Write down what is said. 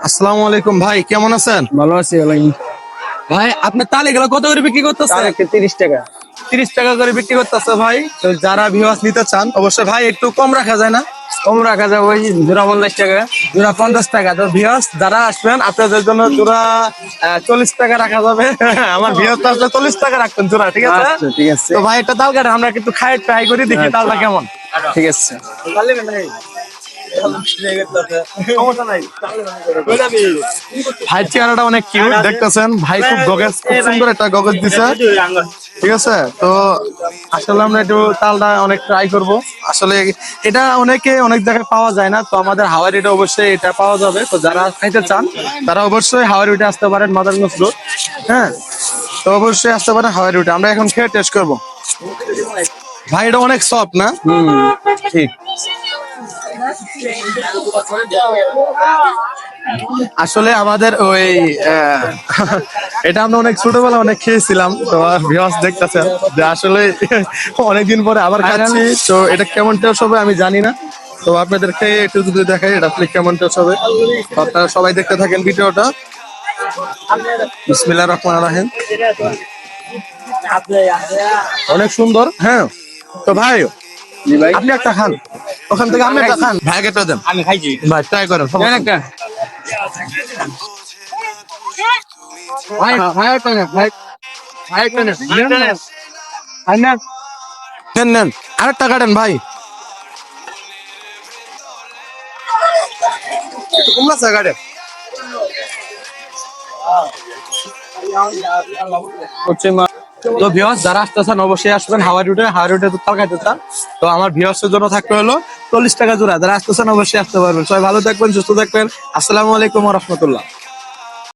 আসসালামু আলাইকুম ভাই, কেমন আছেন? ভালো আছি ভাই। ভাই আপনার তালে গেলে কত করে বিক্রি করতেছে? 30 টাকা। 30 টাকা করে বিক্রি করতেছে ভাই। তো যারা ভিউয়ার্স নিতে চান অবশ্যই ভাই একটু কম রাখা যায় না? কম রাখা যাবে ওই জোড়া 50 টাকা। জোড়া 50 টাকা। তো ভিউয়ার্স যারা আসবেন আপনাদের জন্য জোড়া 40 টাকা রাখা যাবে। আমার ভিউয়ার্স আসলে 40 টাকা রাখতেন জোড়া, ঠিক আছে? আচ্ছা ঠিক আছে। তো ভাই একটা তাল কাটা আমরা কিন্তু খাই ট্রাই করি, দেখি আচ্ছা। তালটা কেমন। ঠিক আছে। ভাই চেহারাটা অনেক কিউট দেখতেছেন, ভাই খুব গগেজ, খুব সুন্দর একটা গগেজ দিছে, ঠিক আছে? তো আসলে আমরা একটু তালটা অনেক ট্রাই করব। আসলে এটা অনেক জায়গায় পাওয়া যায় না, তো আমাদের হাওয়াই রুটে অবশ্যই এটা পাওয়া যাবে। তো যারা খাইতে চান তারা অবশ্যই হাওয়াই রুটে আসতে পারেন, মাদারগঞ্জ রোড। হ্যাঁ, তো অবশ্যই আসতে পারেন হাওয়াই রুটে। আমরা এখন খেয়ে টেস্ট করব। ভাই এটা অনেক সফট না? ঠিক। আসলে আমাদের ওই এটা আমরা অনেক ছোটবেলা অনেক খেয়েছিলাম। তো ভিউয়ার্স দেখতেছেন যে আসলে অনেকদিন পরে আবার খাচ্ছি। তো এটা কেমন টেস্ট হবে আমি জানি না, তো আপনাদেরকে একটু যদি দেখাই এটা আসলে কেমন টেস্ট হবে। তো আপনারা সবাই দেখতে থাকেন ভিডিওটা। বিসমিল্লাহির রহমানির রহিম। অনেক সুন্দর। হ্যাঁ, তো ভাই জি ভাই। আপনি একটা খান, ওখান থেকে আপনি একটা খান, ভাই একটা দেন। আমি খাইছি। ভাই ট্রাই করেন, দেন একটা। ভাই ভাই একটা না ভাই। ভাই একটা না। ভাই না। নেন নেন, আরেকটা কাটেন ভাই। কমলা চা কাটেন। হচ্ছে মা। তো ভিউয়ার্স যারা আসতেছেন অবশ্যই আসবেন হাওয়াই রুটে। হাওয়াই রুটে তো তাল খাইতে চান, তো আমার ভিউয়ার্সের জন্য থাকতে হলো 40 টাকা জোড়া। যারা আসতেছেন অবশ্যই আসতে পারবেন। সবাই ভালো থাকবেন, সুস্থ থাকবেন। আসসালামু আলাইকুম ওয়া রাহমাতুল্লাহ।